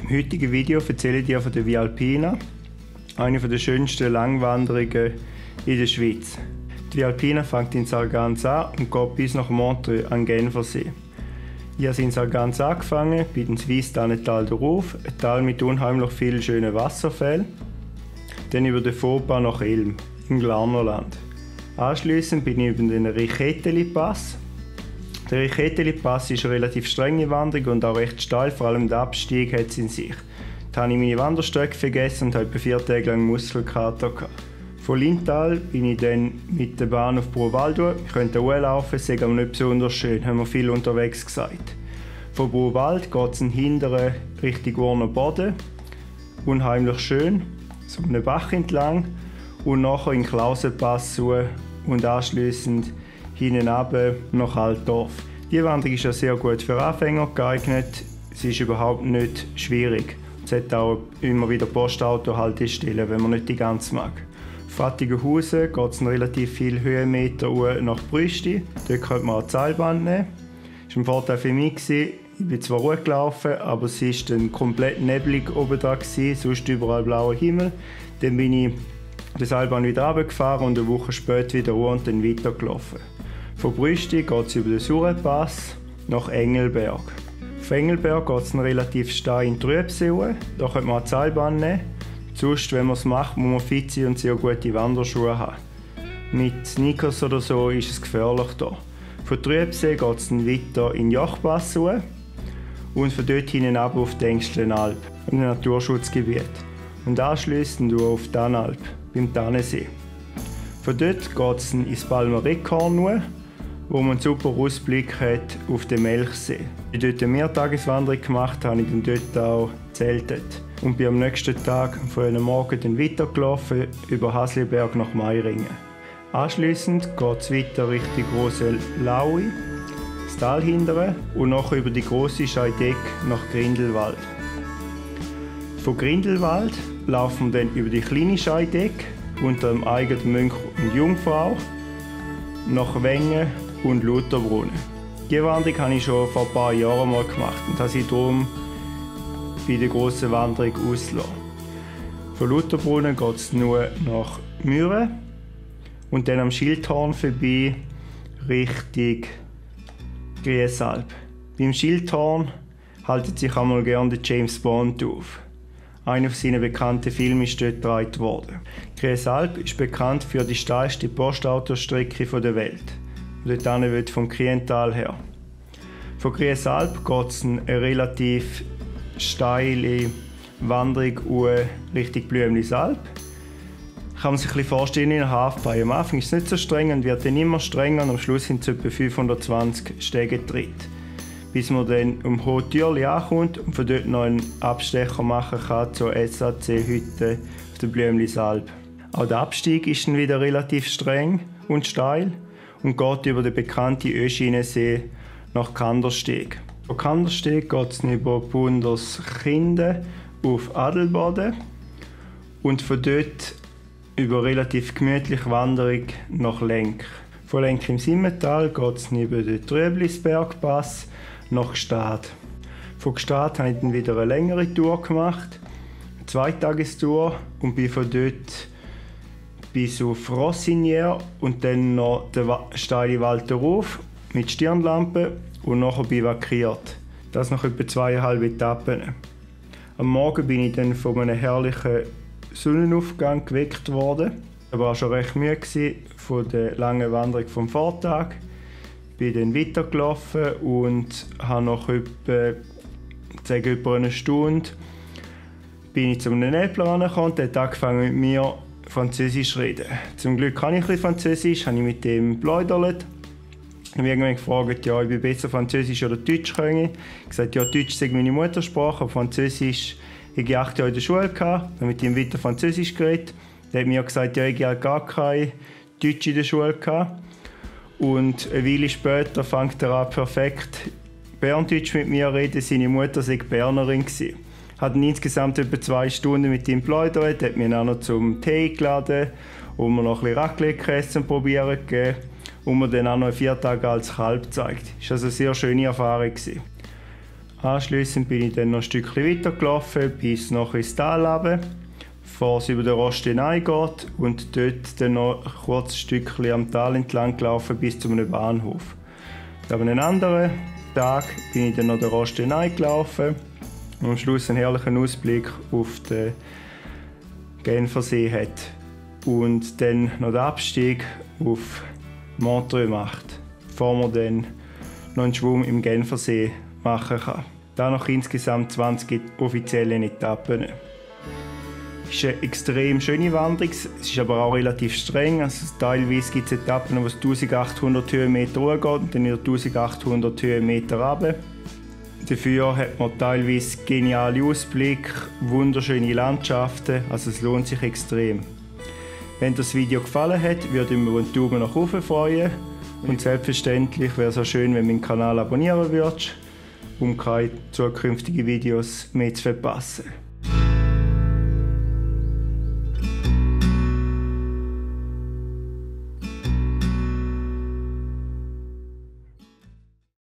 Im heutigen Video erzähle ich dir von der Via Alpina, einer der schönsten Langwanderungen in der Schweiz. Die Via Alpina fängt in Sargans an und geht bis nach Montreux an Genfersee. Ich habe in Sargans angefangen, bei dem Swiss-Tal darauf, ein Tal mit unheimlich vielen schönen Wasserfällen, dann über den Faubourg nach Elm, im Glarnerland. Anschliessend bin ich über den Riccheteli-Pass. Der Riccheteli-Pass ist eine relativ strenge Wanderung und auch recht steil, vor allem der Abstieg hat es in sich. Da habe ich meine Wanderstöcke vergessen und habe etwa 4 Tage lang Muskelkater gehabt. Von Lintal bin ich dann mit der Bahn auf Bruwald. Ich könnte laufen, es ist aber nicht besonders schön, haben wir viel unterwegs gesagt. Von Bruwald geht es hinterher Richtung Urner Boden, unheimlich schön, so einen Bach entlang und nachher in den Klausenpass und anschliessend hinten runter nach Altdorf. Die Wanderung ist ja sehr gut für Anfänger geeignet, sie ist überhaupt nicht schwierig. Es hat auch immer wieder Postauto-Haltestellen, wenn man nicht die ganze mag. Fattigenhausen geht es relativ viele Höhenmeter nach Brüsti. Dort könnte man auch die Seilbahn nehmen. Das war ein Vorteil für mich. Ich bin zwar gut gelaufen, aber es war dann komplett neblig oben dran, sonst überall blauer Himmel. Dann bin ich die Seilbahn wieder runtergefahren und eine Woche später wieder runter und dann weitergelaufen. Von Brüsti geht es über den Surrenpass nach Engelberg. Von Engelberg geht es relativ steil in die Trübsee. Da könnte man auch die Seilbahn nehmen. Sonst, wenn man es macht, muss man fit sein und sehr gute Wanderschuhe haben. Mit Sneakers oder so ist es gefährlich hier. Von Trübsee geht es dann weiter in den Jochpass und von dort hinten ab auf die Engstlenalp, in einem Naturschutzgebiet. Und anschliessend auf die Tannalp, beim Tannensee. Von dort geht es ins Palmer Eckhorn, wo man einen super Ausblick hat auf den Melchsee. Ich habe dort eine Mehrtageswanderung gemacht, habe ich dann dort auch zeltet. Und bin am nächsten Tag am frühen Morgen dann weitergelaufen über Hasliberg nach Meiringen. Anschliessend geht es weiter Richtung Grosse Laui, das Tal hindern und nachher über die grosse Scheidegg nach Grindelwald. Von Grindelwald laufen wir dann über die kleine Scheidegg unter dem eigenen Mönch und Jungfrau nach Wengen und Lutherbrunnen. Diese Wanderung habe ich schon vor ein paar Jahren mal gemacht und habe sie darum bei der grossen Wanderung auslassen. Von Lutherbrunnen geht es nur nach Müren und dann am Schildhorn vorbei Richtung Griesalp. Beim Schildhorn hält sich einmal gerne der James Bond auf. Einer seiner bekannten Filme ist dort gedreht worden. Griesalp ist bekannt für die steilste Postautostrecke der Welt. Dort wird vom Kriental her. Von Griesalp geht es eine relativ steile Wanderung Richtung Blümlisalp. Kann man sich ein bisschen vorstellen in einer Halfpipe. Am Anfang ist es nicht so streng und wird dann immer strenger und am Schluss sind es etwa 520 Stegentritte. Bis man dann um Hohtürli ankommt und von dort noch einen Abstecher machen kann zur SAC-Hütte auf der Blümlisalp. Auch der Abstieg ist dann wieder relativ streng und steil und geht über den bekannten Öschinensee nach Kandersteg. Von Kandersteg geht es über Bunderskinden auf Adelboden und von dort über relativ gemütliche Wanderung nach Lenk. Von Lenk im Simmental geht es über den Trüblisbergpass nach Gstaad. Von Gstaad habe ich dann wieder eine längere Tour gemacht, eine 2-Tagestour und bin von dort bis auf Rossinière und dann noch den steilen Wald darauf mit Stirnlampe und nachher bivakriert. Das nach etwa 2,5 Etappen. Am Morgen bin ich dann von einem herrlichen Sonnenaufgang geweckt worden. Ich war schon recht müde von der langen Wanderung vom Vortag. Bin dann weitergelaufen und habe nach etwa einer Stunde bin ich zu einem Nebler angekommen und hat angefangen mit mir Französisch zu reden. Zum Glück kann ich ein bisschen Französisch, habe ich mit dem geplaudert. Ich habe irgendwann gefragt, ja, ich bin besser Französisch oder Deutsch können. Ich habe gesagt, ja, Deutsch sei meine Muttersprache, aber Französisch habe ich 8 Jahre in der Schule gehabt. Ich habe mit ihm weiter Französisch geredet. Er hat mir gesagt, ja, ich habe gar kein Deutsch in der Schule gehabt. Und eine Weile später fängt er an, perfekt Berndeutsch mit mir zu reden. Seine Mutter war Bernerin. Ich hatte insgesamt etwa 2 Stunden mit ihm geplaudert, hat mich dann noch zum Tee eingeladen und mir noch ein bisschen Raclette-Käse probieren gegeben und mir dann auch noch 4 Tage als Kalb gezeigt. Das war also eine sehr schöne Erfahrung. Anschliessend bin ich dann noch ein Stückchen weitergelaufen bis nach ins Tal runter, bevor es über den Rost hineingeht, und dort dann noch ein kurzes Stückchen am Tal entlang gelaufen bis zu einem Bahnhof. An einem anderen Tag bin ich dann noch den Rost hineingelaufen und am Schluss einen herrlichen Ausblick auf den Genfersee hat. Und dann noch den Abstieg auf Montreux macht, bevor man dann noch einen Schwung im Genfersee machen kann. Da noch insgesamt 20 offizielle Etappen. Es ist eine extrem schöne Wanderung, es ist aber auch relativ streng. Also teilweise gibt es Etappen, wo es 1800 Höhenmeter hochgeht und dann wieder 1800 Höhenmeter runter. Dafür hat man teilweise geniale Ausblicke, wunderschöne Landschaften, also es lohnt sich extrem. Wenn dir das Video gefallen hat, würde ich mir einen Daumen nach oben freuen. Und selbstverständlich wäre es auch schön, wenn du meinen Kanal abonnieren würdest, um keine zukünftigen Videos mehr zu verpassen.